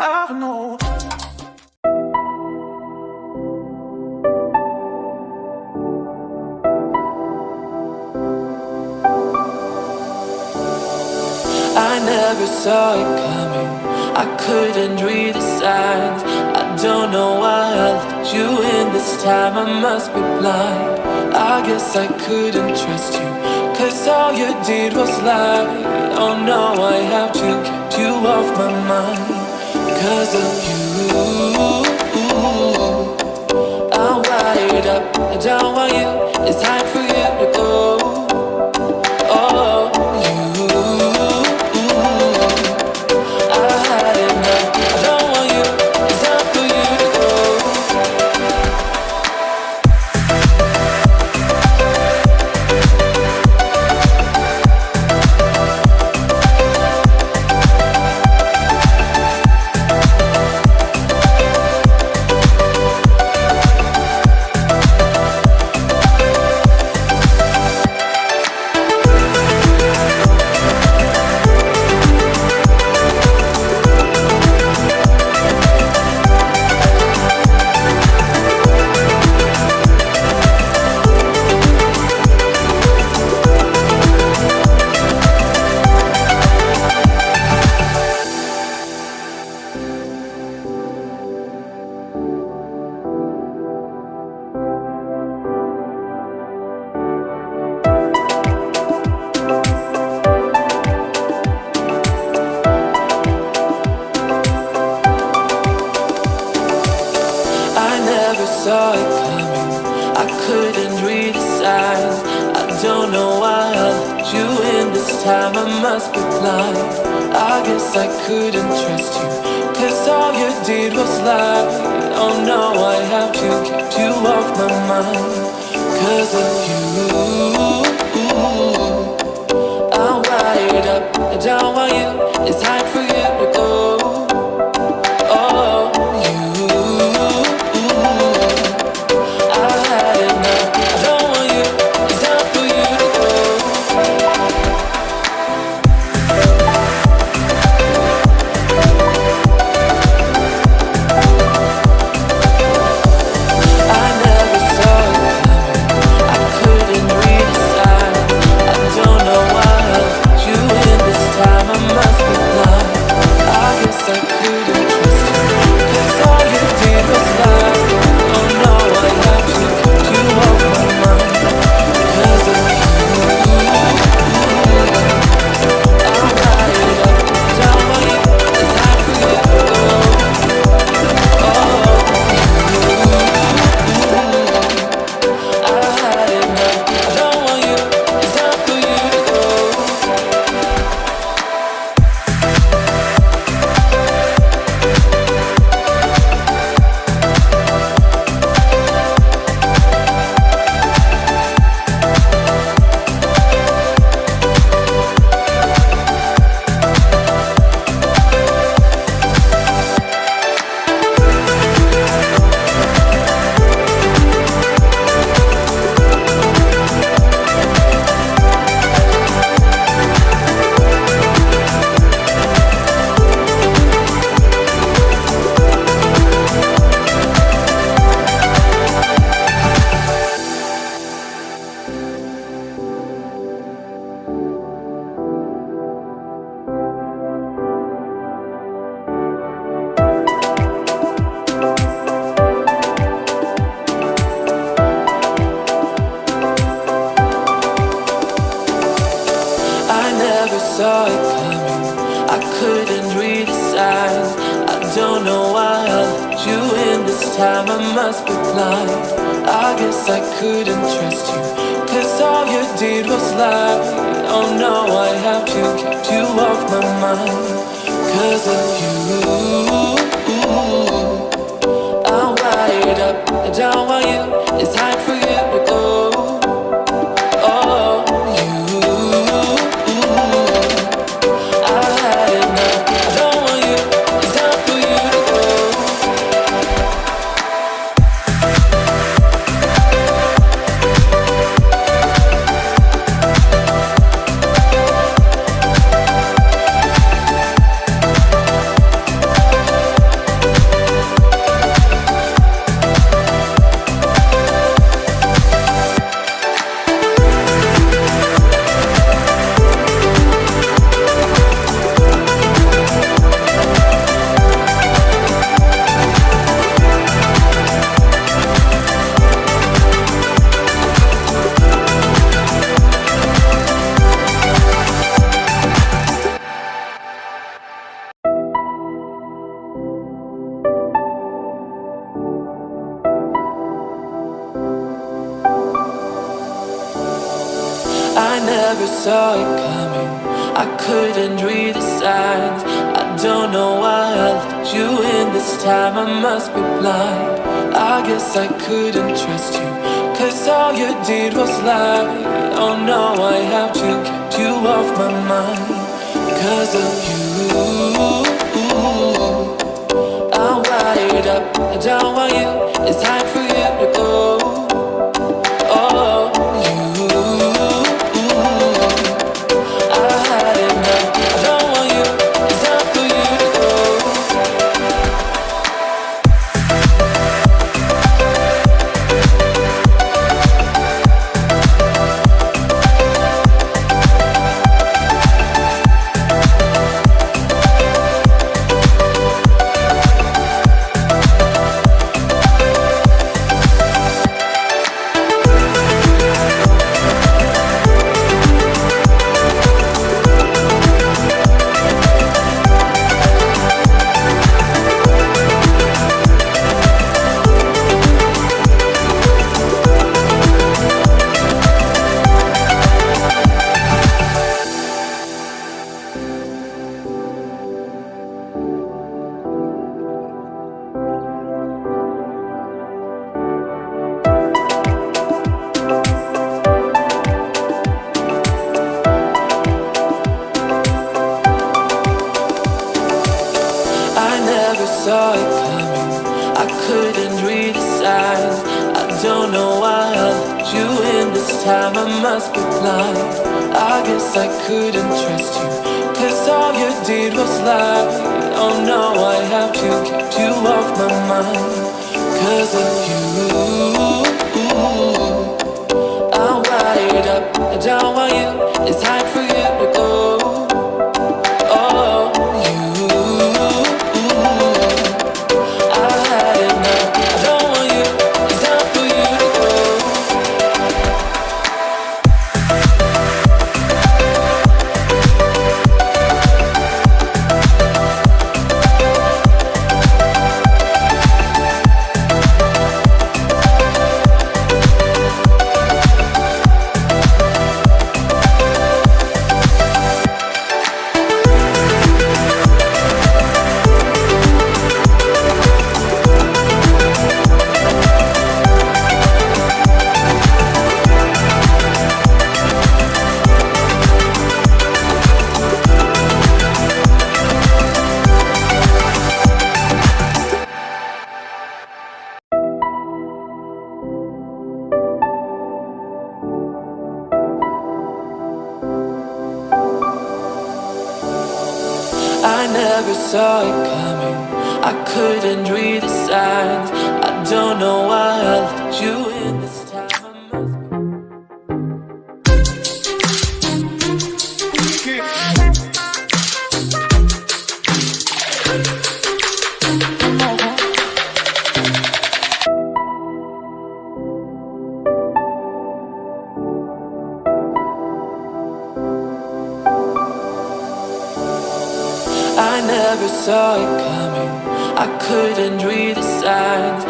I know. I never saw it coming, I couldn't read the signs. I don't know why I let you in this time, I must be blind. I guess I couldn't trust you, cause all you did was lie. Oh no, I have to keep you off my mind. Cause of you, I'm wired up, I don't want you, it's time for you to go. Oh, saw it coming, I couldn't read the signs. I don't know why I let you in this time, I must be blind. I guess I couldn't trust you, cause all you did was lie. Oh no, I have to keep you off my mind. Cause of you, I'm wired up, I don't want you, it's time for you to go. Oh, saw it coming, I couldn't read the signs. I don't know why I let you in this time, I must be blind. I guess I couldn't trust you, cause all you did was lie. Oh no, I have to keep you off my mind. Cause of you, I'm wired up, I don't want you, it's time for you to go. I never saw it coming. I couldn't read the signs. I don't know why I let you in this time. I must be blind. I guess I couldn't trust you, 'cause all you did was lie. Oh no, I have to keep you off my mind. 'Cause of you, I'm wired up. I don't want you. It's time for you to go. Oh, you, I had enough. I don't want you. It's time for you to go. I never saw it coming. I couldn't read the signs. I don't know why I let you in this time. I must be blind. I guess I couldn't trust you, 'cause all you did was lie. Oh no, I have to keep you off my mind. 'Cause of you, I'm wired up. I don't want you. It's time for you to go. Oh, you, I had enough. I don't want you. It's time for you to go. I never saw it coming. I couldn't read the signs. I don't know why I let you in this time. I must. I never saw it coming. I couldn't read the signs.